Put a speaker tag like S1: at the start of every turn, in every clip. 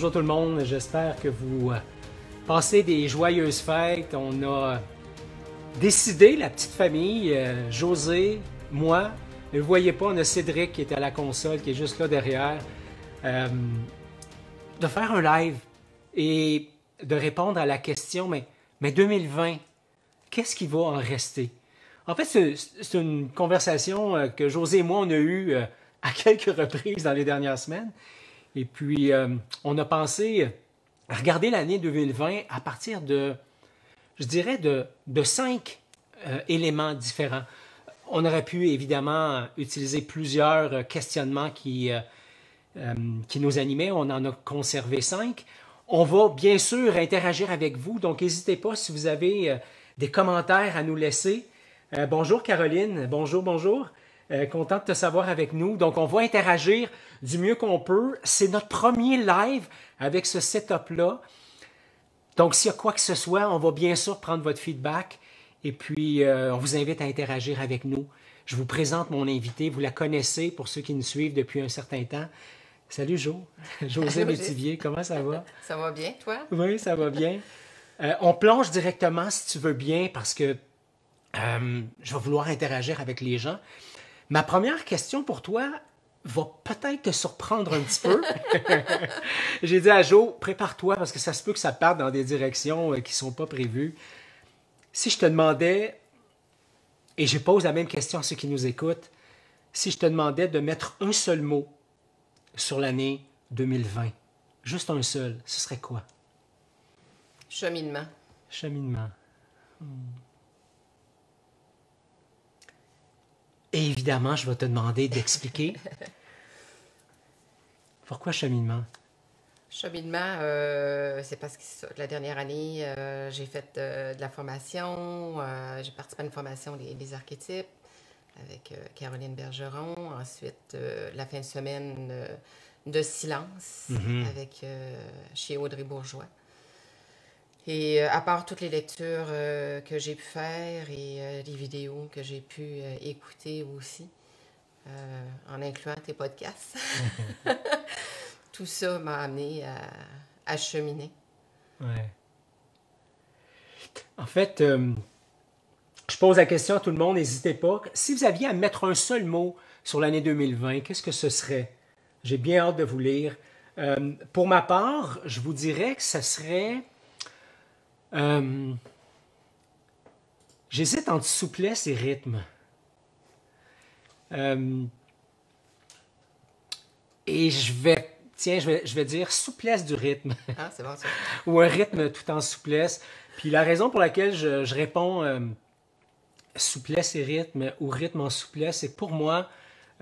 S1: bonjour tout le monde. J'espère que vous passez des joyeuses fêtes. On a décidé, la petite famille, José, moi, ne le voyez pas, on a Cédric qui est à la console, qui est juste là derrière, de faire un live et de répondre à la question, mais 2020, qu'est-ce qui va en rester? En fait, c'est une conversation que José et moi, on a eue à quelques reprises dans les dernières semaines. Et puis, on a pensé à regarder l'année 2020 à partir de, je dirais, de 5 éléments différents. On aurait pu, évidemment, utiliser plusieurs questionnements qui nous animaient. On en a conservé 5. On va, bien sûr, interagir avec vous. Donc, n'hésitez pas si vous avez des commentaires à nous laisser. Bonjour, Caroline. Bonjour, bonjour. Content de te savoir avec nous. Donc, on va interagir du mieux qu'on peut. C'est notre premier live avec ce setup-là. Donc, s'il y a quoi que ce soit, on va bien sûr prendre votre feedback. Et puis, on vous invite à interagir avec nous. Je vous présente mon invité. Vous la connaissez pour ceux qui nous suivent depuis un certain temps. Salut, Jo. José Métivier, comment ça va?
S2: Ça va bien, toi?
S1: Oui, ça va bien. On plonge directement, si tu veux bien, parce que je vais vouloir interagir avec les gens. Ma première question pour toi va peut-être te surprendre un petit peu. J'ai dit à Jo, prépare-toi parce que ça se peut que ça parte dans des directions qui ne sont pas prévues. Si je te demandais, et je pose la même question à ceux qui nous écoutent, si je te demandais de mettre un seul mot sur l'année 2020, juste un seul, ce serait quoi?
S2: Cheminement.
S1: Cheminement. Et évidemment, je vais te demander d'expliquer. Pourquoi cheminement?
S2: Cheminement, c'est parce que la dernière année, j'ai fait de la formation. J'ai participé à une formation des archétypes avec Caroline Bergeron. Ensuite, la fin de semaine de silence avec chez Audrey Bourgeois. Et à part toutes les lectures que j'ai pu faire et les vidéos que j'ai pu écouter aussi, en incluant tes podcasts, tout ça m'a amené à cheminer.
S1: Ouais. En fait, je pose la question à tout le monde, n'hésitez pas. Si vous aviez à mettre un seul mot sur l'année 2020, qu'est-ce que ce serait? J'ai bien hâte de vous lire. Pour ma part, je vous dirais que ce serait... j'hésite entre souplesse et rythme. Et je vais dire souplesse du rythme.
S2: Ah, c'est bon ça.
S1: Ou un rythme tout en souplesse. Puis la raison pour laquelle je réponds souplesse et rythme ou rythme en souplesse, c'est que pour moi,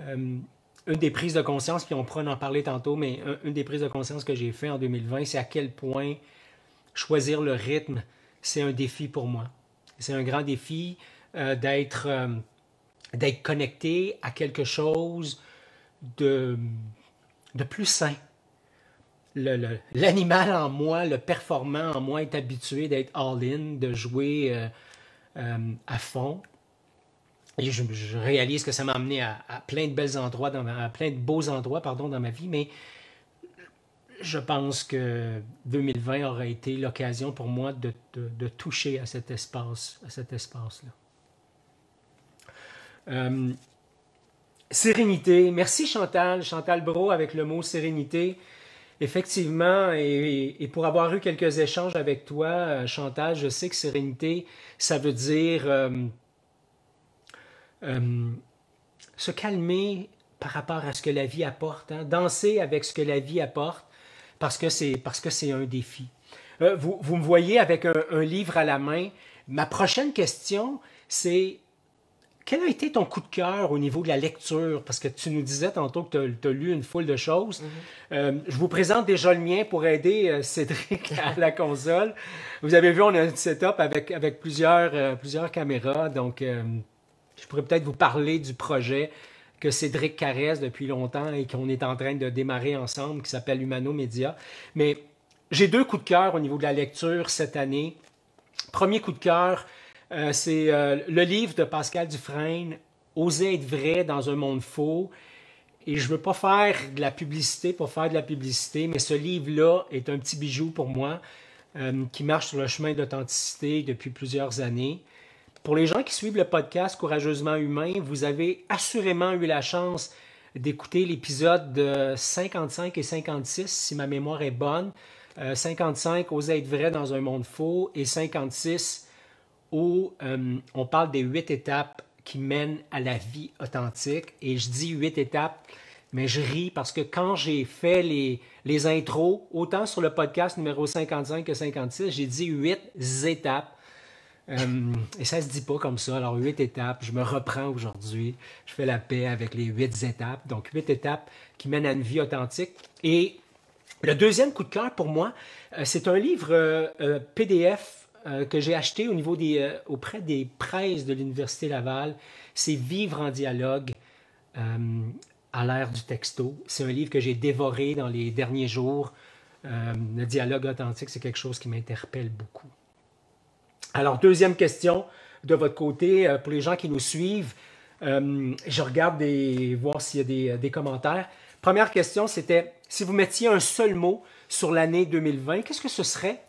S1: une des prises de conscience, puis on pourra en parler tantôt, mais une des prises de conscience que j'ai fait en 2020, c'est à quel point choisir le rythme, c'est un défi pour moi. C'est un grand défi d'être connecté à quelque chose de plus sain. L'animal en moi, le performant en moi est habitué d'être all-in, de jouer à fond. Et je réalise que ça m'a amené à plein de belles endroits, à plein de beaux endroits, pardon, dans ma vie, mais je pense que 2020 aura été l'occasion pour moi de toucher à cet espace-là. Sérénité. Merci Chantal Brault avec le mot sérénité. Effectivement, et pour avoir eu quelques échanges avec toi, Chantal, je sais que sérénité, ça veut dire se calmer par rapport à ce que la vie apporte, hein? Danser avec ce que la vie apporte, parce que c'est un défi. Vous me voyez avec un livre à la main. Ma prochaine question, c'est quel a été ton coup de cœur au niveau de la lecture? Parce que tu nous disais tantôt que tu as lu une foule de choses. Je vous présente déjà le mien pour aider Cédric à la console. Vous avez vu, on a un setup avec plusieurs caméras. Donc, je pourrais peut-être vous parler du projet que Cédric caresse depuis longtemps et qu'on est en train de démarrer ensemble, qui s'appelle Humano Media. Mais j'ai 2 coups de cœur au niveau de la lecture cette année. Premier coup de cœur, c'est le livre de Pascal Dufresne, Oser être vrai dans un monde faux. et je ne veux pas faire de la publicité pour faire de la publicité, mais ce livre-là est un petit bijou pour moi qui marche sur le chemin de l'authenticité depuis plusieurs années. Pour les gens qui suivent le podcast Courageusement Humain, vous avez assurément eu la chance d'écouter l'épisode 55 et 56, si ma mémoire est bonne. 55, Oser être vrai dans un monde faux, et 56, où on parle des 8 étapes qui mènent à la vie authentique. Et je dis 8 étapes, mais je ris parce que quand j'ai fait les intros, autant sur le podcast numéro 55 que 56, j'ai dit 8 étapes. Et ça ne se dit pas comme ça. Alors, 8 étapes, je me reprends aujourd'hui. Je fais la paix avec les 8 étapes. Donc, 8 étapes qui mènent à une vie authentique. Et le deuxième coup de cœur pour moi, c'est un livre PDF que j'ai acheté auprès des presses de l'Université Laval. C'est Vivre en dialogue à l'ère du texto. C'est un livre que j'ai dévoré dans les derniers jours. Le dialogue authentique, c'est quelque chose qui m'interpelle beaucoup. Alors, deuxième question de votre côté, pour les gens qui nous suivent, je regarde voir s'il y a des commentaires. Première question, c'était, si vous mettiez un seul mot sur l'année 2020, qu'est-ce que ce serait?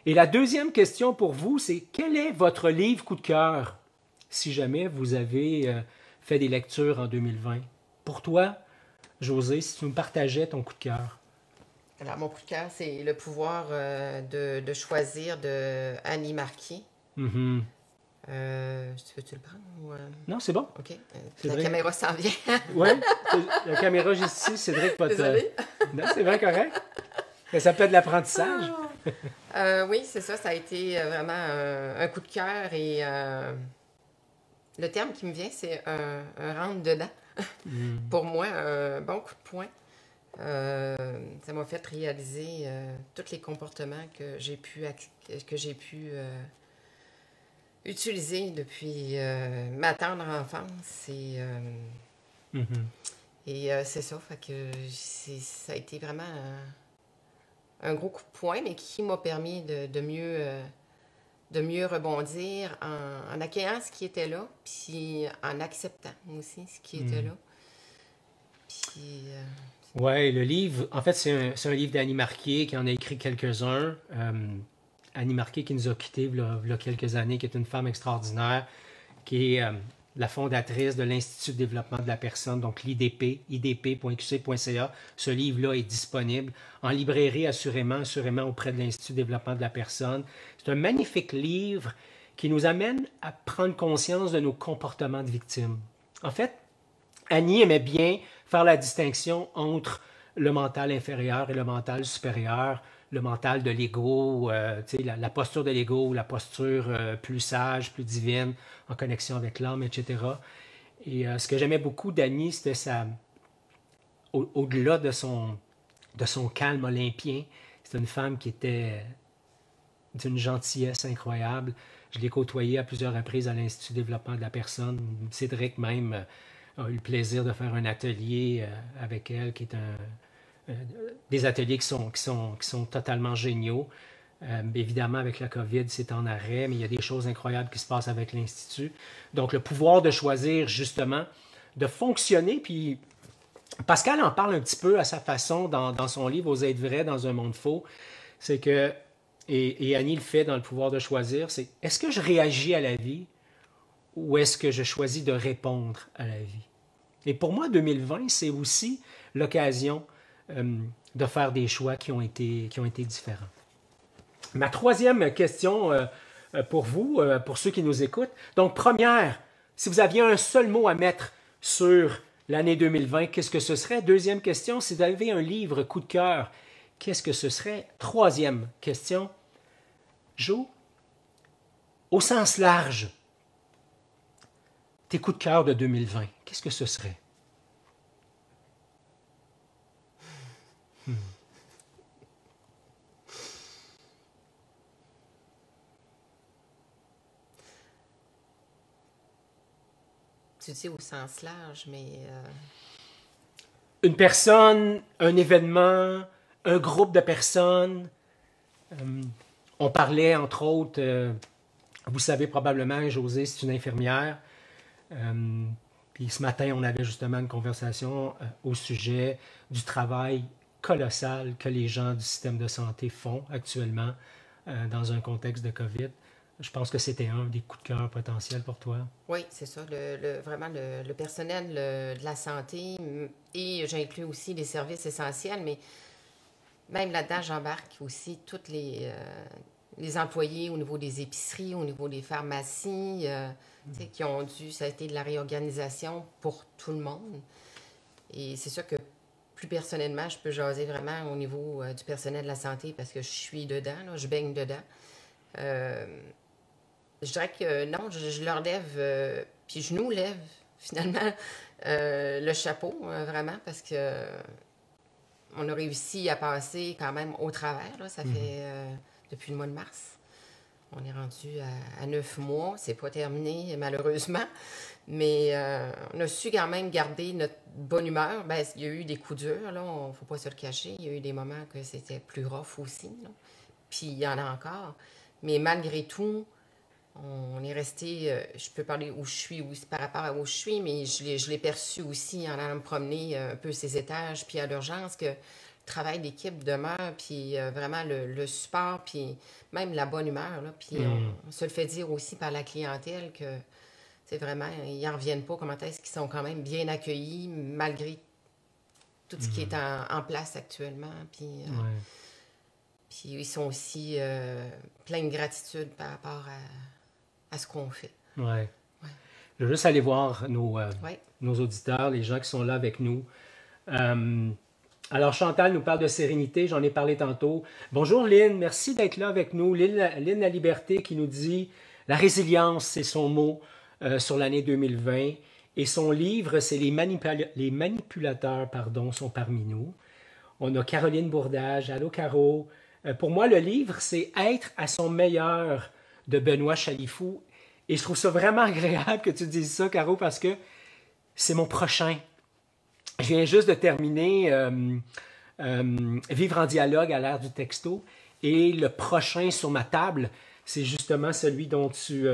S1: Et la deuxième question pour vous, c'est, quel est votre livre coup de cœur, si jamais vous avez fait des lectures en 2020? Pour toi, José, si tu nous partageais ton coup de cœur.
S2: Alors, mon coup de cœur, c'est Le pouvoir de choisir de Annie Marquis.
S1: Mm-hmm.
S2: Veux-tu le prendre? Ou,
S1: Non, c'est bon.
S2: OK. La caméra s'en vient.
S1: Oui, la caméra juste ici, Cédric va te...
S2: Désolée.
S1: Non, c'est bien correct. Mais ça peut être de l'apprentissage.
S2: Oui, c'est ça. Ça a été vraiment un coup de cœur. Et le terme qui me vient, c'est un rentre-dedans. Pour moi, un bon coup de poing. Ça m'a fait réaliser tous les comportements que j'ai pu utiliser depuis ma tendre enfance. Et c'est ça, fait que ça a été vraiment un gros coup de poing, mais qui m'a permis de mieux rebondir en accueillant ce qui était là, puis en acceptant aussi ce qui était là. Puis...
S1: Oui, le livre, en fait, c'est un livre d'Annie Marquet qui en a écrit quelques-uns. Annie Marquet qui nous a quittés il y a quelques années, qui est une femme extraordinaire, qui est la fondatrice de l'Institut de développement de la personne, donc l'IDP, idp.qc.ca. Ce livre-là est disponible en librairie, assurément auprès de l'Institut de développement de la personne. C'est un magnifique livre qui nous amène à prendre conscience de nos comportements de victimes. En fait, Annie aimait bien faire la distinction entre le mental inférieur et le mental supérieur, le mental de l'ego, la posture de l'ego, la posture plus sage, plus divine, en connexion avec l'âme, etc. Et ce que j'aimais beaucoup d'Annie, c'était au-delà de son calme olympien, c'était une femme qui était d'une gentillesse incroyable. Je l'ai côtoyée à plusieurs reprises à l'Institut de développement de la personne. Cédric même a eu le plaisir de faire un atelier avec elle, qui est des ateliers qui sont totalement géniaux. Évidemment, avec la COVID, c'est en arrêt, mais il y a des choses incroyables qui se passent avec l'Institut. Donc, le pouvoir de choisir, justement, de fonctionner, puis Pascal en parle un petit peu à sa façon dans son livre « Oser être vrai dans un monde faux », c'est que, et Annie le fait dans le pouvoir de choisir, c'est « Est-ce que je réagis à la vie ou est-ce que je choisis de répondre à la vie? » Et pour moi, 2020, c'est aussi l'occasion de faire des choix qui ont été différents. Ma troisième question pour vous, pour ceux qui nous écoutent. Donc, première, si vous aviez un seul mot à mettre sur l'année 2020, qu'est-ce que ce serait? Deuxième question, si vous avez un livre coup de cœur, qu'est-ce que ce serait? Troisième question, Jo, au sens large, tes coups de cœur de 2020, qu'est-ce que ce serait?
S2: Tu dis au sens large, mais...
S1: Une personne, un événement, un groupe de personnes. On parlait, entre autres, vous savez probablement, José, c'est une infirmière Puis ce matin, on avait justement une conversation au sujet du travail colossal que les gens du système de santé font actuellement dans un contexte de COVID. Je pense que c'était un des coups de cœur potentiels pour toi.
S2: Oui, c'est ça. Vraiment, le personnel de la santé, et j'inclus aussi les services essentiels, mais même là-dedans, j'embarque aussi tous les employés au niveau des épiceries, au niveau des pharmacies, qui ont dû, ça a été de la réorganisation pour tout le monde. Et c'est sûr que plus personnellement, je peux jaser vraiment au niveau du personnel de la santé parce que je suis dedans, là, je baigne dedans. Je dirais que non, je leur lève, puis je nous lève finalement le chapeau, vraiment, parce que on a réussi à passer quand même au travers. Là, ça fait depuis le mois de mars. On est rendu à 9 mois. C'est pas terminé, malheureusement. Mais on a su quand même garder notre bonne humeur. Ben, il y a eu des coups durs, là, il ne faut pas se le cacher. Il y a eu des moments que c'était plus rough aussi. Là. Puis il y en a encore. Mais malgré tout, on est resté, je peux parler où je suis aussi par rapport à où je suis, mais je l'ai perçu aussi en allant me promener un peu ces étages, puis à l'urgence, que le travail d'équipe demeure, puis vraiment le support, puis même la bonne humeur. Là, puis on se le fait dire aussi par la clientèle que c'est vraiment, ils n'en reviennent pas, comment est-ce qu'ils sont quand même bien accueillis malgré tout ce qui est en place actuellement. Puis, puis ils sont aussi pleins de gratitude par rapport à ce qu'on fait.
S1: Ouais. Je veux juste aller voir nos auditeurs, les gens qui sont là avec nous. Alors, Chantal nous parle de sérénité, j'en ai parlé tantôt. Bonjour Lynn, merci d'être là avec nous. Lynn La Liberté qui nous dit « La résilience, c'est son mot sur l'année 2020. » Et son livre, c'est « Les manipulateurs sont parmi nous. » On a Caroline Bourdage. Allô, Caro. Pour moi, le livre, c'est « Être à son meilleur » de Benoît Chalifou. Et je trouve ça vraiment agréable que tu dises ça, Caro, parce que c'est mon prochain. Je viens juste de terminer Vivre en dialogue à l'ère du texto. Et le prochain sur ma table, c'est justement celui dont tu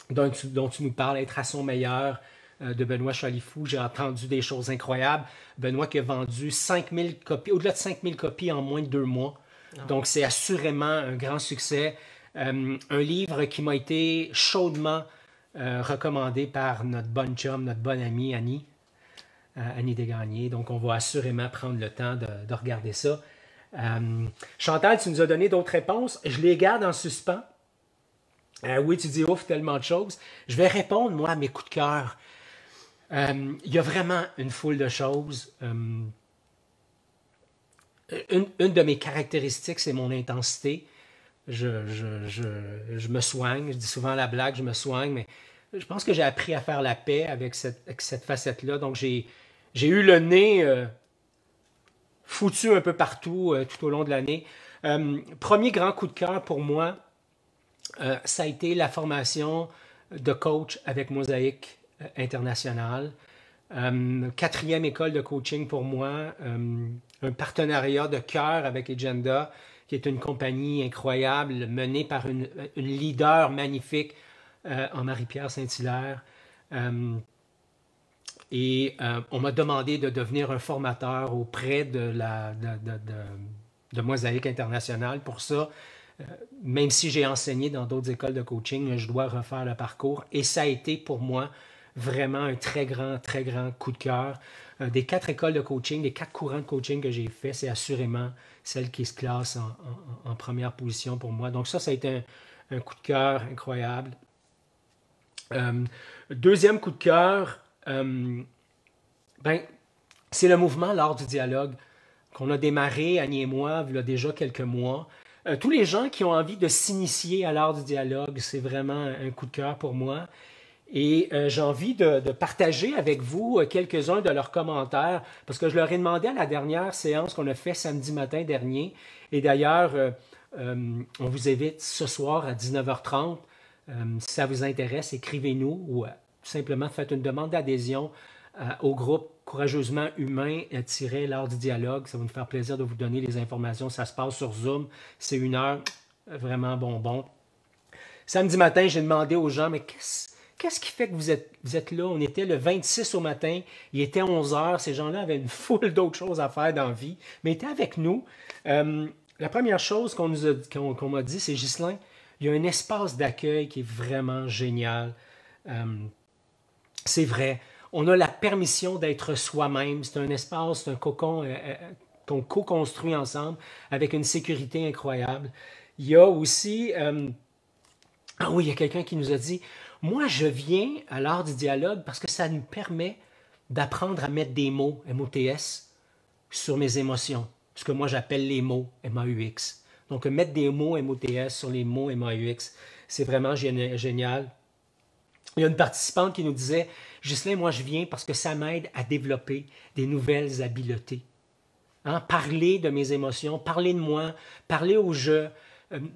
S1: nous parles, Être à son meilleur, de Benoît Chalifou. J'ai entendu des choses incroyables. Benoît qui a vendu 5000 copies, au-delà de 5000 copies en moins de 2 mois. Donc, c'est assurément un grand succès. Un livre qui m'a été chaudement recommandé par notre bonne chum, notre bonne amie Annie Desgagnés. Donc, on va assurément prendre le temps de regarder ça. Chantal, tu nous as donné d'autres réponses. Je les garde en suspens. Oui, tu dis, ouf, tellement de choses. Je vais répondre, moi, à mes coups de cœur. Il y a vraiment une foule de choses. Une de mes caractéristiques, c'est mon intensité. Je me soigne. Je dis souvent la blague, je me soigne, mais je pense que j'ai appris à faire la paix avec cette facette-là. Donc, j'ai eu le nez foutu un peu partout tout au long de l'année. Premier grand coup de cœur pour moi, ça a été la formation de coach avec Mosaïque International. 4e école de coaching pour moi. Un partenariat de cœur avec Agenda, qui est une compagnie incroyable, menée par une leader magnifique en Marie-Pierre Saint-Hilaire. Et on m'a demandé de devenir un formateur auprès de Mosaïque International. Pour ça, même si j'ai enseigné dans d'autres écoles de coaching, je dois refaire le parcours. Et ça a été pour moi vraiment un très grand coup de cœur. Des 4 écoles de coaching, des 4 courants de coaching que j'ai fait, c'est assurément celle qui se classe en première position pour moi. Donc ça a été un coup de cœur incroyable. Deuxième coup de cœur, c'est le mouvement L'Art du dialogue qu'on a démarré, Annie et moi, il y a déjà quelques mois. Tous les gens qui ont envie de s'initier à l'art du dialogue, c'est vraiment un coup de cœur pour moi. Et j'ai envie de partager avec vous quelques-uns de leurs commentaires, parce que je leur ai demandé à la dernière séance qu'on a fait samedi matin dernier. Et d'ailleurs, on vous invite ce soir à 19h30. Si ça vous intéresse, écrivez-nous ou tout simplement faites une demande d'adhésion au groupe Courageusement Humain l'Art du dialogue. Ça va nous faire plaisir de vous donner les informations. Ça se passe sur Zoom. C'est 1 heure vraiment bonbon. Samedi matin, j'ai demandé aux gens, mais qu'est-ce qu'est-ce qui fait que vous êtes là? On était le 26 au matin, il était 11 heures. Ces gens-là avaient une foule d'autres choses à faire dans la vie, mais ils étaient avec nous. La première chose qu'on m'a dit, c'est Ghislain, il y a un espace d'accueil qui est vraiment génial. C'est vrai. On a la permission d'être soi-même. C'est un espace, c'est un cocon qu'on co-construit ensemble avec une sécurité incroyable. Il y a aussi... ah oui, il y a quelqu'un qui nous a dit, moi, je viens à l'art du dialogue parce que ça nous permet d'apprendre à mettre des mots, M-O-T-S, sur mes émotions. Ce que moi, j'appelle les mots, M-A-U-X. Donc, mettre des mots, M-O-T-S, sur les mots, M-A-U-X, c'est vraiment génial. Il y a une participante qui nous disait, Ghislain, moi, je viens parce que ça m'aide à développer des nouvelles habiletés. Hein? Parler de mes émotions, parler de moi, parler au jeu,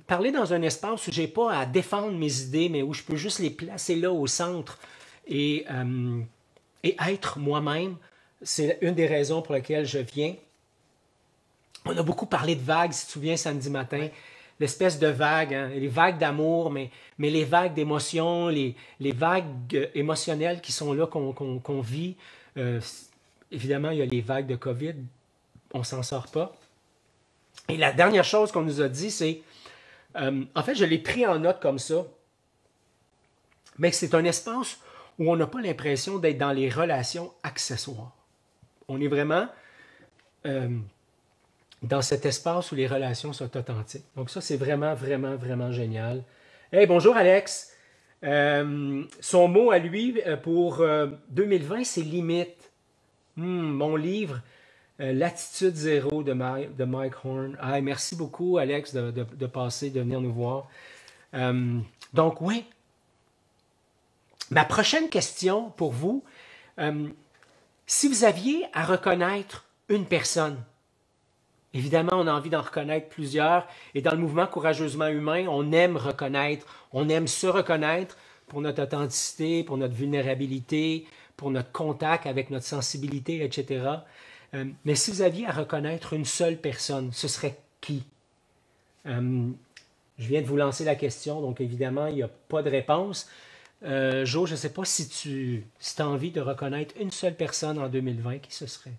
S1: parler dans un espace où je n'ai pas à défendre mes idées, mais où je peux juste les placer là au centre et être moi-même. C'est une des raisons pour lesquelles je viens. On a beaucoup parlé de vagues, si tu te souviens, samedi matin. Ouais. L'espèce de vagues, hein, les vagues d'amour, mais les vagues d'émotions, les vagues émotionnelles qui sont là, qu'on vit. Évidemment, il y a les vagues de COVID. On ne s'en sort pas. Et la dernière chose qu'on nous a dit, c'est... en fait, je l'ai pris en note comme ça, mais c'est un espace où on n'a pas l'impression d'être dans les relations accessoires. On est vraiment dans cet espace où les relations sont authentiques. Donc ça, c'est vraiment, vraiment, vraiment génial. Hey, bonjour Alex. Son mot à lui pour 2020, c'est limite. Mon livre... L'attitude zéro de Mike Horn. Ah, merci beaucoup, Alex, de passer, de venir nous voir. Donc, oui. Ma prochaine question pour vous, si vous aviez à reconnaître une personne, évidemment, on a envie d'en reconnaître plusieurs, et dans le mouvement Courageusement Humain, on aime reconnaître, on aime se reconnaître pour notre authenticité, pour notre vulnérabilité, pour notre contact avec notre sensibilité, etc., mais si vous aviez à reconnaître une seule personne, ce serait qui? Je viens de vous lancer la question, donc évidemment, il n'y a pas de réponse. Jo, je ne sais pas si tu as envie de reconnaître une seule personne en 2020, qui ce serait?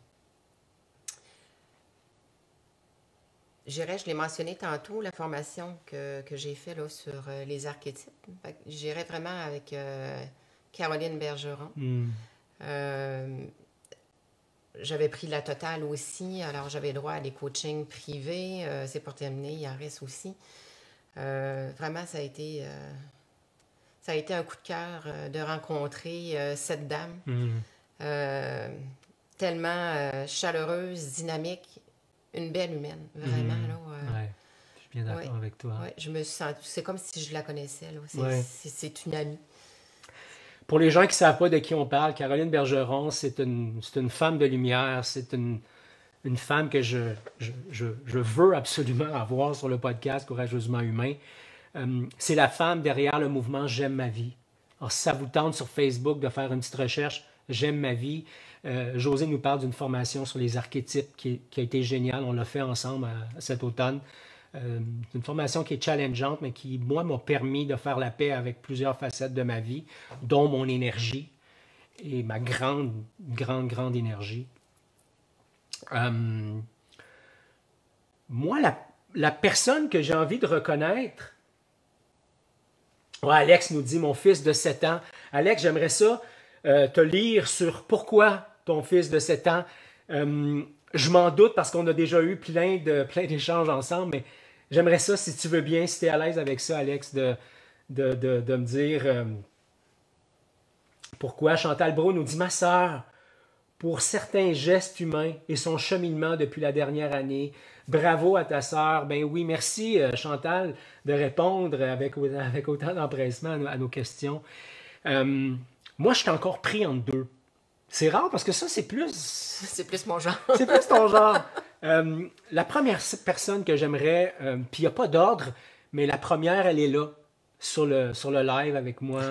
S2: Je l'ai mentionné tantôt, la formation que j'ai faite sur les archétypes. J'irais vraiment avec Caroline Bergeron. J'avais pris la totale aussi, alors j'avais droit à des coachings privés. C'est pour terminer, il en reste aussi. Vraiment, ça a été un coup de cœur de rencontrer cette dame. Tellement chaleureuse, dynamique, une belle humaine, vraiment.
S1: Ouais, je suis bien d'accord avec toi.
S2: Ouais, je me sens, c'est comme si je la connaissais. C'est une amie.
S1: Pour les gens qui ne savent pas de qui on parle, Caroline Bergeron, c'est une femme de lumière, c'est une femme que je veux absolument avoir sur le podcast Courageusement Humain. C'est la femme derrière le mouvement J'aime ma vie. Alors, si ça vous tente sur Facebook de faire une petite recherche, J'aime ma vie, José nous parle d'une formation sur les archétypes qui a été géniale. On l'a fait ensemble cet automne. Une formation qui est challengeante, mais qui, moi, m'a permis de faire la paix avec plusieurs facettes de ma vie, dont mon énergie et ma grande, grande, grande énergie. Moi, la personne que j'ai envie de reconnaître... Ouais, Alex nous dit, mon fils de 7 ans. Alex, j'aimerais ça te lire sur pourquoi ton fils de 7 ans... je m'en doute parce qu'on a déjà eu plein d'échanges ensemble, mais j'aimerais ça, si tu veux bien, si tu es à l'aise avec ça, Alex, de me dire pourquoi. Chantal Brault nous dit, ma sœur, pour certains gestes humains et son cheminement depuis la dernière année, bravo à ta sœur. Ben oui, merci Chantal de répondre avec autant d'empressement à nos questions. Moi, je suis encore pris entre deux. C'est rare parce que ça, c'est plus...
S2: C'est plus mon genre.
S1: C'est plus ton genre. La première personne que j'aimerais, puis il n'y a pas d'ordre, mais la première, elle est là, sur le live avec moi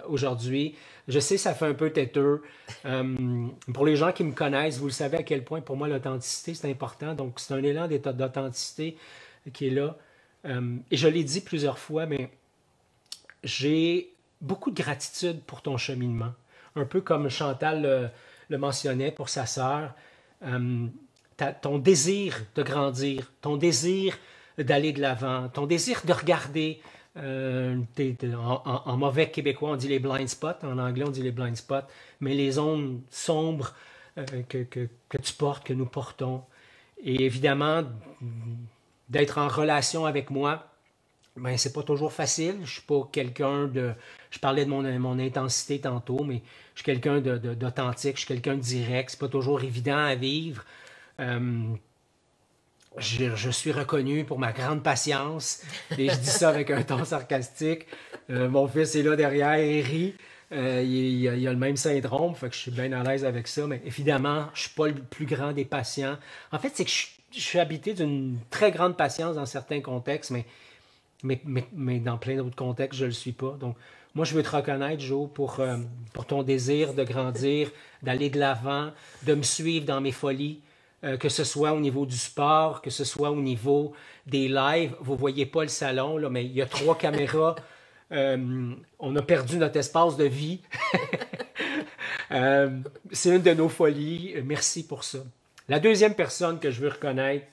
S1: aujourd'hui. Je sais, ça fait un peu têteux. Pour les gens qui me connaissent, vous le savez à quel point, pour moi, l'authenticité, c'est important. Donc, c'est un élan d'authenticité qui est là. Et je l'ai dit plusieurs fois, mais j'ai beaucoup de gratitude pour ton cheminement. Un peu comme Chantal le mentionnait pour sa sœur. Ton désir de grandir, ton désir d'aller de l'avant, ton désir de regarder, en mauvais québécois, on dit les blind spots, en anglais, on dit les blind spots, mais les zones sombres que tu portes, que nous portons. Et évidemment, d'être en relation avec moi, ben, c'est pas toujours facile. Je suis pas quelqu'un de... Je parlais de mon intensité tantôt, mais je suis quelqu'un d'authentique, je suis quelqu'un de direct. C'est pas toujours évident à vivre. Je suis reconnu pour ma grande patience, et je dis ça avec un ton sarcastique. Mon fils est là derrière et rit. Il a le même syndrome, fait que je suis bien à l'aise avec ça, mais évidemment, je suis pas le plus grand des patients. En fait, c'est que je suis habité d'une très grande patience dans certains contextes, mais dans plein d'autres contextes, je ne le suis pas. Donc, moi, je veux te reconnaître, Joe, pour ton désir de grandir, d'aller de l'avant, de me suivre dans mes folies, que ce soit au niveau du sport, que ce soit au niveau des lives. Vous ne voyez pas le salon, là, mais il y a 3 caméras. On a perdu notre espace de vie. C'est une de nos folies. Merci pour ça. La deuxième personne que je veux reconnaître,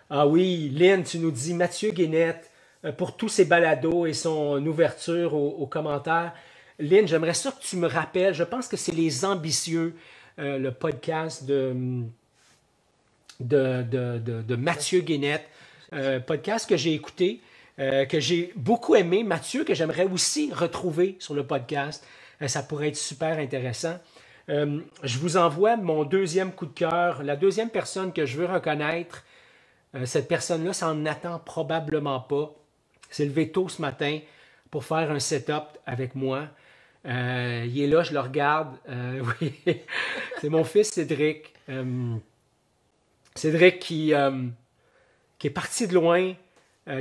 S1: ah oui, Lynn, tu nous dis Mathieu Guénette, pour tous ses balados et son ouverture aux commentaires. Lynn, j'aimerais ça que tu me rappelles, je pense que c'est Les Ambitieux, le podcast de Mathieu Guénette, podcast que j'ai écouté, que j'ai beaucoup aimé. Mathieu, que j'aimerais aussi retrouver sur le podcast. Ça pourrait être super intéressant. Je vous envoie mon deuxième coup de cœur, la deuxième personne que je veux reconnaître. Cette personne-là s'en attend probablement pas. S'est levé tôt ce matin pour faire un setup avec moi. Il est là, je le regarde. Oui, c'est mon fils Cédric. Cédric qui est parti de loin,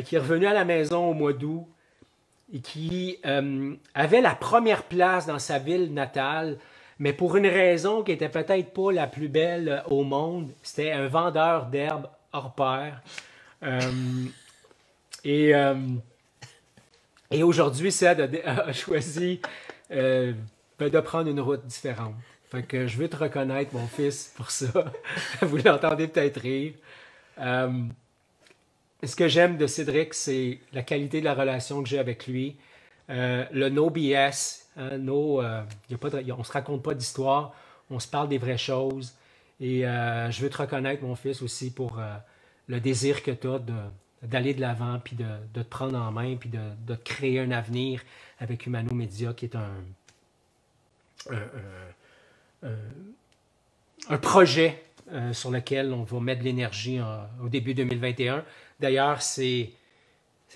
S1: qui est revenu à la maison au mois d'août et qui avait la première place dans sa ville natale, mais pour une raison qui était peut-être pas la plus belle au monde. C'était un vendeur d'herbes hors pair. Et aujourd'hui, Ced a choisi de prendre une route différente. Fait que je veux te reconnaître, mon fils, pour ça. Vous l'entendez peut-être rire. Ce que j'aime de Cédric, c'est la qualité de la relation que j'ai avec lui. Le no BS. Hein, on ne se raconte pas d'histoire. On se parle des vraies choses. Et je veux te reconnaître, mon fils, aussi pour le désir que tu as d'aller de l'avant, puis de te prendre en main, puis de créer un avenir avec Humano Media, qui est un projet sur lequel on va mettre de l'énergie au début 2021. D'ailleurs, c'est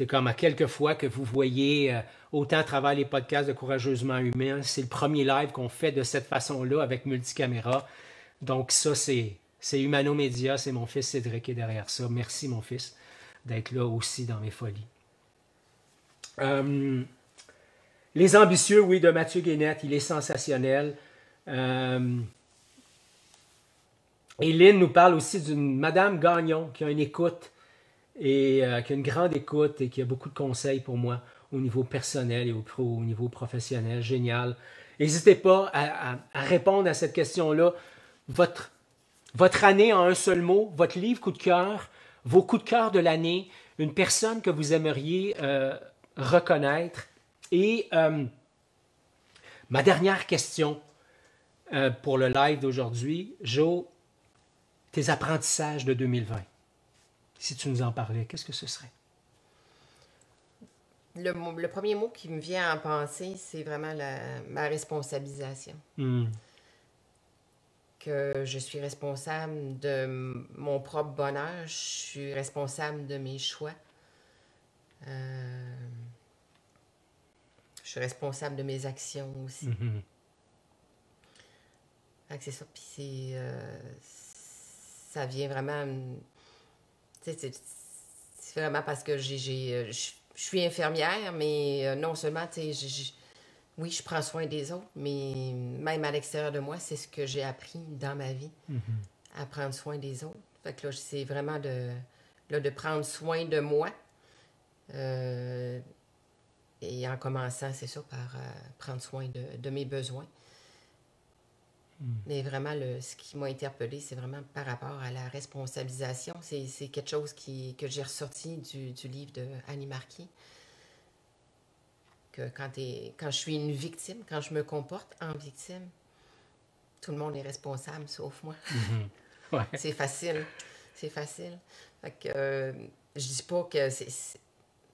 S1: comme à quelques fois que vous voyez autant à travers les podcasts de Courageusement Humain. C'est le premier live qu'on fait de cette façon-là avec multicaméra. Donc ça, c'est Humano Media, c'est mon fils Cédric qui est derrière ça. Merci, mon fils, d'être là aussi dans mes folies. Les Ambitieux, oui, de Mathieu Guénette, il est sensationnel. Et Lynn nous parle aussi d'une Madame Gagnon qui a une écoute et qui a une grande écoute et qui a beaucoup de conseils pour moi au niveau personnel et au niveau professionnel. Génial. N'hésitez pas à répondre à cette question-là. Votre année en un seul mot, votre livre coup de cœur, vos coups de cœur de l'année, une personne que vous aimeriez reconnaître. Et ma dernière question pour le live d'aujourd'hui, Jo, tes apprentissages de 2020. Si tu nous en parlais, qu'est-ce que ce serait?
S2: Le premier mot qui me vient en pensée, c'est vraiment ma responsabilisation. Que je suis responsable de mon propre bonheur, je suis responsable de mes choix. Je suis responsable de mes actions aussi. C'est ça, puis ça vient vraiment... C'est vraiment parce que je suis infirmière, mais non seulement, oui, je prends soin des autres, mais même à l'extérieur de moi, c'est ce que j'ai appris dans ma vie, à prendre soin des autres. Fait que là, c'est vraiment de prendre soin de moi, Et en commençant, c'est ça, par prendre soin de mes besoins. Mais vraiment, ce qui m'a interpellée, c'est vraiment par rapport à la responsabilisation. C'est quelque chose que j'ai ressorti du livre de Annie Marquis. Que quand je suis une victime, quand je me comporte en victime, tout le monde est responsable, sauf moi.
S1: Ouais.
S2: C'est facile. C'est facile. Fait que, je dis pas que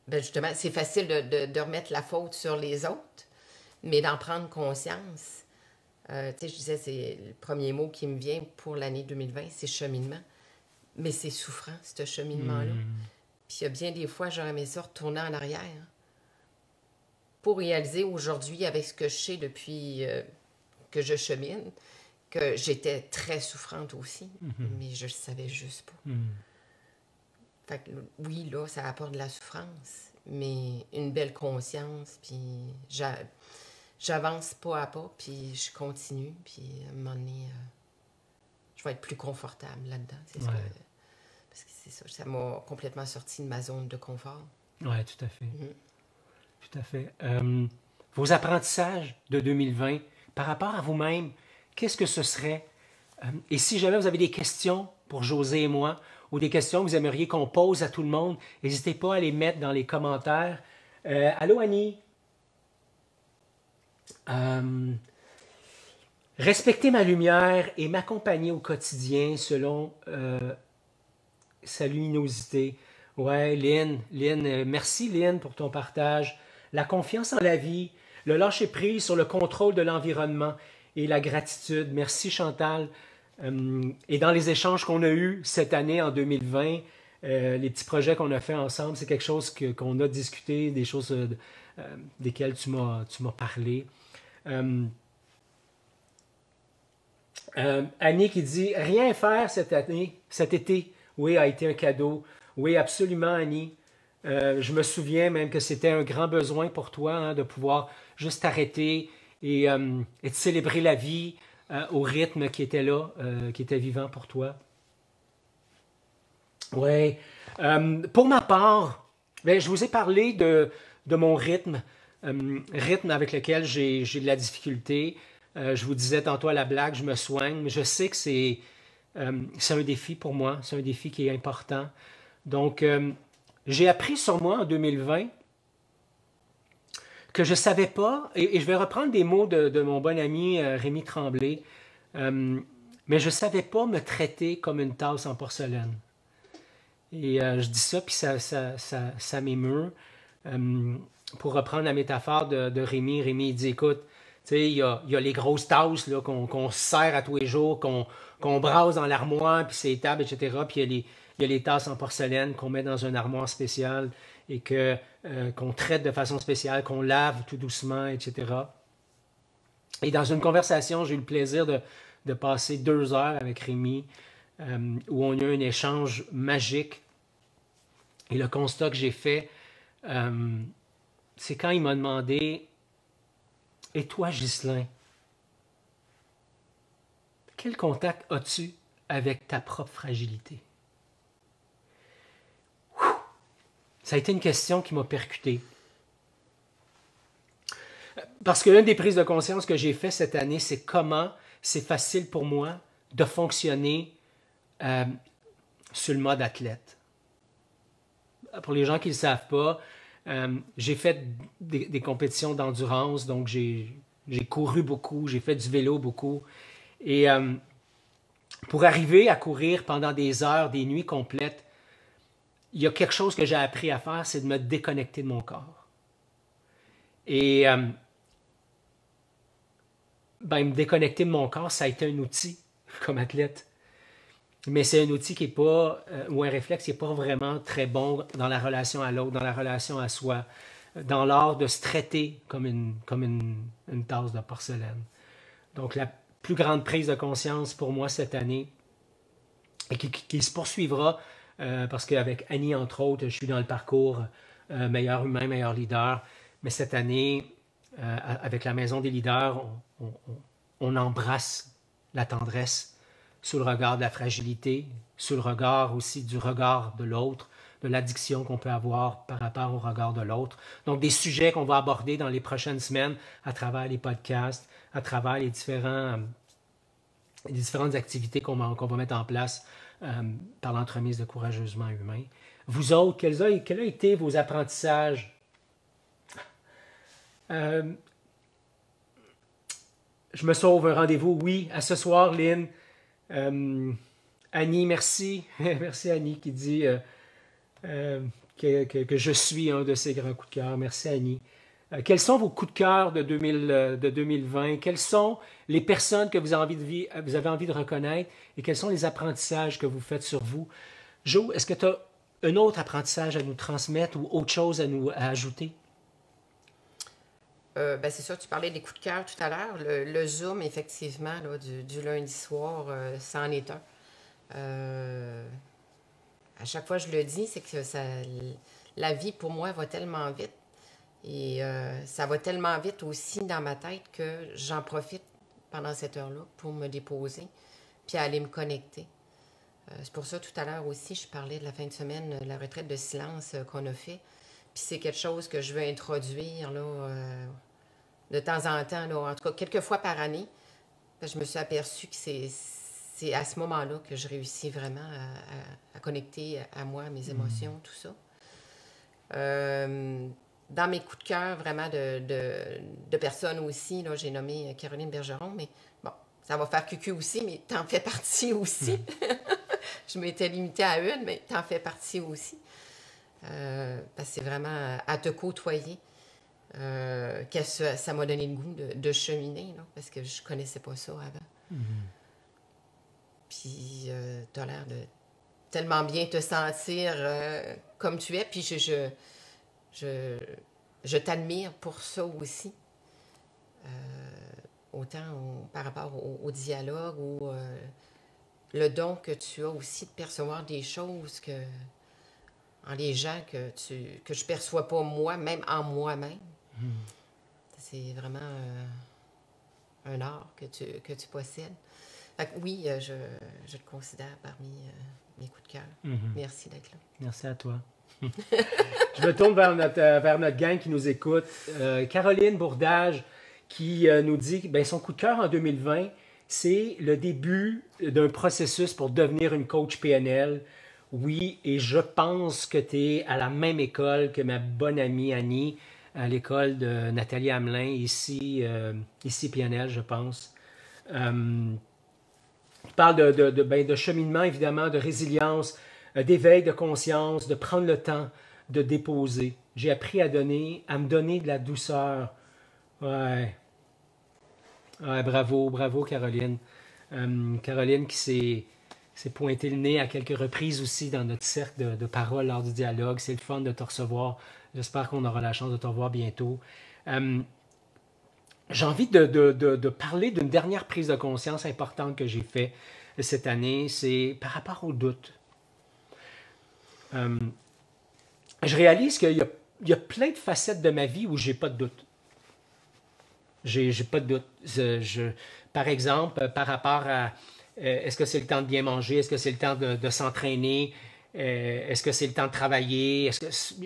S2: ben justement, c'est facile de remettre la faute sur les autres, mais d'en prendre conscience. Tu sais, je disais, c'est le premier mot qui me vient pour l'année 2020, c'est cheminement. Mais c'est souffrant, ce cheminement-là. Puis il y a bien des fois, j'aurais aimé ça retourner en arrière pour réaliser aujourd'hui, avec ce que je sais depuis que je chemine, que j'étais très souffrante aussi, mais je le savais juste pas. Fait que, oui, là, ça apporte de la souffrance, mais une belle conscience, puis j'avance pas à pas, puis je continue, puis à un moment donné, je vais être plus confortable là-dedans. C'est parce que c'est ça m'a complètement sorti de ma zone de confort.
S1: Oui, tout à fait. Tout à fait. Vos apprentissages de 2020, par rapport à vous-même, qu'est-ce que ce serait? Et si jamais vous avez des questions pour Josée et moi, ou des questions que vous aimeriez qu'on pose à tout le monde, n'hésitez pas à les mettre dans les commentaires. Allô, Annie? Respecter ma lumière et m'accompagner au quotidien selon sa luminosité. Ouais, Lynn, merci Lynn pour ton partage. La confiance en la vie, le lâcher-prise sur le contrôle de l'environnement et la gratitude. Merci Chantal. Et dans les échanges qu'on a eus cette année en 2020, les petits projets qu'on a fait ensemble, c'est quelque chose qu'on a discuté, des choses desquelles tu m'as parlé. Annie qui dit « Rien faire cet été, oui, a été un cadeau. » Oui, absolument, Annie. Je me souviens même que c'était un grand besoin pour toi de pouvoir juste t'arrêter et de célébrer la vie au rythme qui était là, qui était vivant pour toi. Oui. Pour ma part, ben, je vous ai parlé de mon rythme, rythme avec lequel j'ai de la difficulté. Je vous disais tantôt à la blague, je me soigne, mais je sais que c'est un défi pour moi, c'est un défi qui est important. Donc, j'ai appris sur moi en 2020 que je ne savais pas, et je vais reprendre des mots de mon bon ami Rémi Tremblay, mais je ne savais pas me traiter comme une tasse en porcelaine. Et je dis ça, puis ça m'émeut. Pour reprendre la métaphore de Rémi, Rémi il dit, écoute, tu sais, il y a les grosses tasses qu'on se sert à tous les jours, qu'on brasse dans l'armoire, puis c'est tables, etc. Puis il y a les tasses en porcelaine qu'on met dans une armoire spéciale et qu'on traite de façon spéciale, qu'on lave tout doucement, etc. Et dans une conversation, j'ai eu le plaisir de passer 2 heures avec Rémi, où on a eu un échange magique. Et le constat que j'ai fait, c'est quand il m'a demandé « Et toi, Ghislain, quel contact as-tu avec ta propre fragilité? » Ça a été une question qui m'a percuté. Parce que l'une des prises de conscience que j'ai fait cette année, c'est comment c'est facile pour moi de fonctionner sur le mode athlète. Pour les gens qui ne le savent pas, j'ai fait des compétitions d'endurance, donc j'ai couru beaucoup, j'ai fait du vélo beaucoup. Et pour arriver à courir pendant des heures, des nuits complètes, il y a quelque chose que j'ai appris à faire, c'est de me déconnecter de mon corps. Et me déconnecter de mon corps, ça a été un outil comme athlète. Mais c'est un outil qui n'est pas, ou un réflexe qui n'est pas vraiment très bon dans la relation à l'autre, dans la relation à soi, dans l'art de se traiter comme une tasse de porcelaine. Donc la plus grande prise de conscience pour moi cette année, et qui se poursuivra, parce qu'avec Annie, entre autres, je suis dans le parcours meilleur humain, meilleur leader, mais cette année, avec la Maison des leaders, on embrasse la tendresse sous le regard de la fragilité, sous le regard aussi du regard de l'autre, de l'addiction qu'on peut avoir par rapport au regard de l'autre. Donc, des sujets qu'on va aborder dans les prochaines semaines à travers les podcasts, à travers les différentes activités qu'on va mettre en place par l'entremise de Courageusement Humain. Vous autres, quels ont été vos apprentissages? Je me sauve un rendez-vous, oui, à ce soir, Lynn. Annie, merci. Merci Annie qui dit que je suis un de ses grands coups de cœur. Merci Annie. Quels sont vos coups de cœur de 2020? Quelles sont les personnes que vous avez envie de reconnaître et quels sont les apprentissages que vous faites sur vous? Jo, est-ce que tu as un autre apprentissage à nous transmettre ou autre chose à ajouter?
S2: Ben c'est sûr, tu parlais des coups de cœur tout à l'heure. Le Zoom, effectivement, là, du lundi soir, ça en est un. À chaque fois, je le dis, c'est que la vie, pour moi, va tellement vite. Et ça va tellement vite aussi dans ma tête que j'en profite pendant cette heure-là pour me déposer puis aller me connecter. C'est pour ça, tout à l'heure aussi, je parlais de la fin de semaine, la retraite de silence qu'on a fait. Puis c'est quelque chose que je veux introduire là, de temps en temps, là, en tout cas quelques fois par année. Je me suis aperçue que c'est à ce moment-là que je réussis vraiment à connecter à moi, à mes émotions, tout ça. Dans mes coups de cœur, vraiment de personnes aussi, là, j'ai nommé Caroline Bergeron, mais bon, ça va faire cucu aussi, mais t'en fais partie aussi. Je m'étais limitée à une, mais t'en fais partie aussi. Parce que c'est vraiment à te côtoyer que ça m'a donné le goût de cheminer, là, parce que je connaissais pas ça avant. Puis t'as l'air de tellement bien te sentir comme tu es, puis je t'admire pour ça aussi. Autant par rapport au dialogue ou le don que tu as aussi de percevoir des choses en les gens que je perçois pas moi, même en moi-même. C'est vraiment un art que tu possèdes. Fait que oui, je te considère parmi mes coups de cœur. Merci d'être là.
S1: Merci à toi. Je me tourne vers notre gang qui nous écoute. Caroline Bourdage qui nous dit que son coup de cœur en 2020, c'est le début d'un processus pour devenir une coach PNL. Oui, et je pense que tu es à la même école que ma bonne amie Annie, à l'école de Nathalie Hamelin, ici PNL, je pense. Tu parles de cheminement, évidemment, de résilience, d'éveil de conscience, de prendre le temps de déposer. J'ai appris à me donner de la douceur. Ouais, bravo Caroline. Caroline qui s'est pointé le nez à quelques reprises aussi dans notre cercle de parole lors du dialogue. C'est le fun de te recevoir. J'espère qu'on aura la chance de te revoir bientôt. J'ai envie de parler d'une dernière prise de conscience importante que j'ai faite cette année. C'est par rapport au doute. Je réalise qu'il y a plein de facettes de ma vie où j'ai pas de doute. J'ai pas de doute. Par exemple, par rapport à est-ce que c'est le temps de bien manger, est-ce que c'est le temps de s'entraîner, est-ce que c'est le temps de travailler,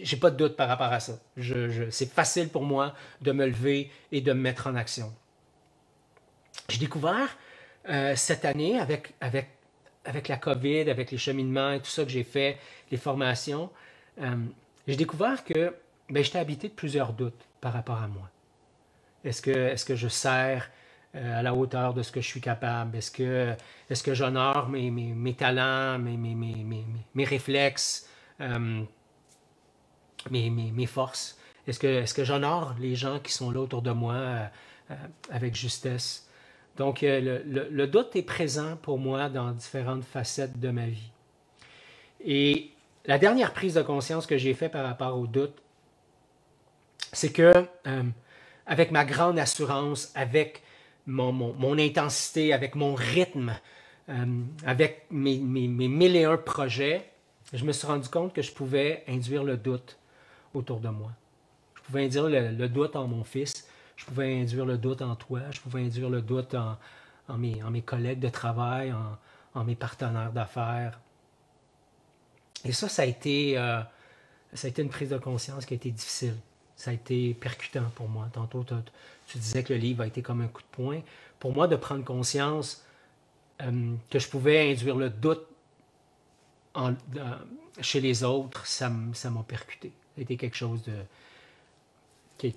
S1: j'ai pas de doute par rapport à ça. C'est facile pour moi de me lever et de me mettre en action. J'ai découvert cette année avec la COVID, avec les cheminements et tout ça que j'ai fait, les formations, j'ai découvert que j'étais habité de plusieurs doutes par rapport à moi. Est-ce que je sers à la hauteur de ce que je suis capable? Est-ce que j'honore mes talents, mes réflexes, mes forces? Est-ce que j'honore les gens qui sont là autour de moi avec justesse? Donc, le doute est présent pour moi dans différentes facettes de ma vie. Et la dernière prise de conscience que j'ai faite par rapport au doute, c'est que avec ma grande assurance, avec mon intensité, avec mon rythme, avec mes 1001 projets, je me suis rendu compte que je pouvais induire le doute autour de moi. Je pouvais induire le doute en mon fils, je pouvais induire le doute en toi, je pouvais induire le doute en mes collègues de travail, en mes partenaires d'affaires. Et ça a été une prise de conscience qui a été difficile. Ça a été percutant pour moi. Tantôt, tu disais que le livre a été comme un coup de poing. Pour moi, de prendre conscience que je pouvais induire le doute chez les autres, ça m'a percuté. Ça a été quelque chose qui a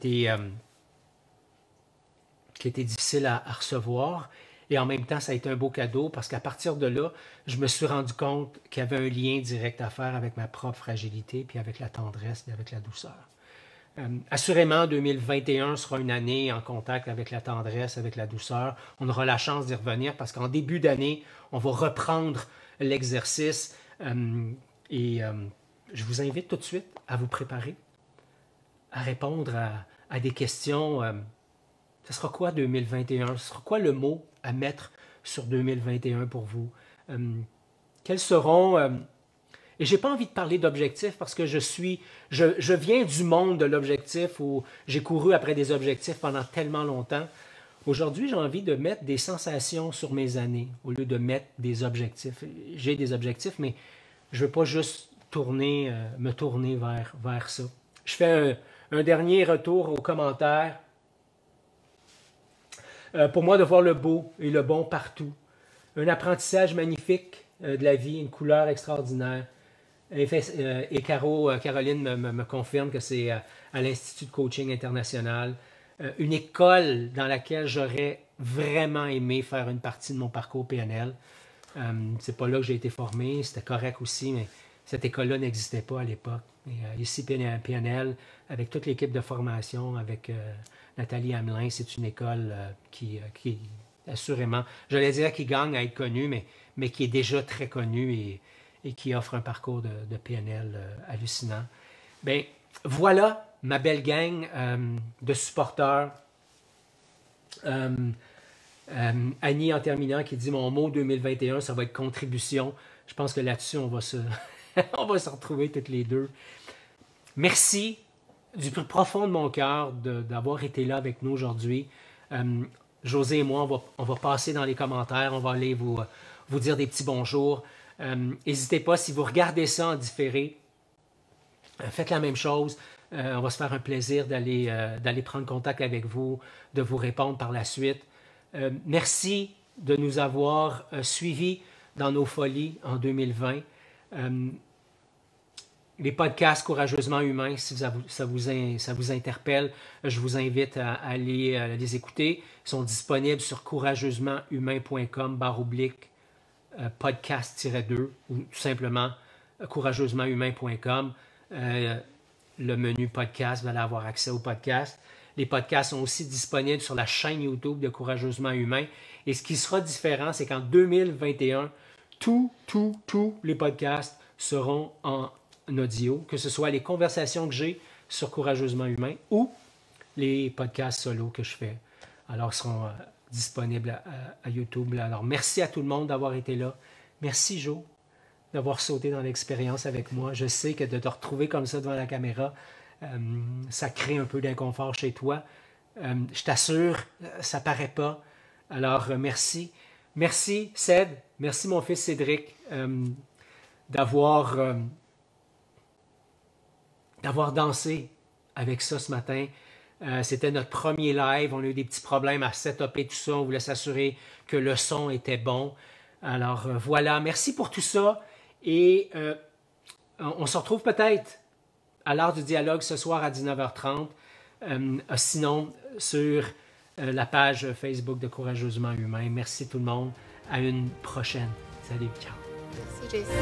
S1: été difficile à recevoir. Et en même temps, ça a été un beau cadeau parce qu'à partir de là, je me suis rendu compte qu'il y avait un lien direct à faire avec ma propre fragilité, puis avec la tendresse, puis avec la douceur. Assurément, 2021 sera une année en contact avec la tendresse, avec la douceur. On aura la chance d'y revenir parce qu'en début d'année, on va reprendre l'exercice. Je vous invite tout de suite à vous préparer, à répondre à des questions. Ce sera quoi 2021? Ce sera quoi le mot à mettre sur 2021 pour vous? Quels seront... et je n'ai pas envie de parler d'objectifs parce que je viens du monde de l'objectif où j'ai couru après des objectifs pendant tellement longtemps. Aujourd'hui, j'ai envie de mettre des sensations sur mes années au lieu de mettre des objectifs. J'ai des objectifs, mais je ne veux pas juste me tourner vers ça. Je fais un dernier retour aux commentaires. Pour moi, de voir le beau et le bon partout. Un apprentissage magnifique de la vie, une couleur extraordinaire. Et Caroline me confirme que c'est à l'Institut de coaching international. Une école dans laquelle j'aurais vraiment aimé faire une partie de mon parcours PNL. C'est pas là que j'ai été formé, c'était correct aussi, mais cette école-là n'existait pas à l'époque. Ici, PNL, avec toute l'équipe de formation, avec Nathalie Hamelin, c'est une école qui assurément, j'allais dire qui gagne à être connue, mais qui est déjà très connue et qui offre un parcours de PNL hallucinant. Bien, voilà ma belle gang de supporters. Annie, en terminant, qui dit « Mon mot 2021, ça va être contribution ». Je pense que là-dessus, on va se retrouver toutes les deux. Merci du plus profond de mon cœur d'avoir été là avec nous aujourd'hui. José et moi, on va passer dans les commentaires, on va aller vous dire des petits bonjours. N'hésitez pas, si vous regardez ça en différé, faites la même chose. On va se faire un plaisir d'aller prendre contact avec vous, de vous répondre par la suite. Merci de nous avoir suivis dans nos folies en 2020. Les podcasts Courageusement Humains, si ça vous interpelle, je vous invite à aller les écouter. Ils sont disponibles sur courageusement-humain.com/podcast-2 ou tout simplement courageusement-humain.com. Le menu podcast, vous allez avoir accès au podcast. Les podcasts sont aussi disponibles sur la chaîne YouTube de Courageusement Humain. Et ce qui sera différent, c'est qu'en 2021, tous les podcasts seront en audio, que ce soit les conversations que j'ai sur Courageusement Humain ou les podcasts solo que je fais. Alors, ils seront disponibles à YouTube. Alors, merci à tout le monde d'avoir été là. Merci, Jo, d'avoir sauté dans l'expérience avec moi. Je sais que de te retrouver comme ça devant la caméra, ça crée un peu d'inconfort chez toi. Je t'assure, ça paraît pas. Alors, merci. Merci, Ced. Merci, mon fils Cédric, d'avoir dansé avec ça ce matin. C'était notre premier live. On a eu des petits problèmes à setuper tout ça. On voulait s'assurer que le son était bon. Alors, voilà. Merci pour tout ça. Et on se retrouve peut-être à l'heure du dialogue ce soir à 19h30. Sinon, sur la page Facebook de Courageusement Humain. Merci tout le monde. À une prochaine. Salut, ciao.
S2: Merci, Jason.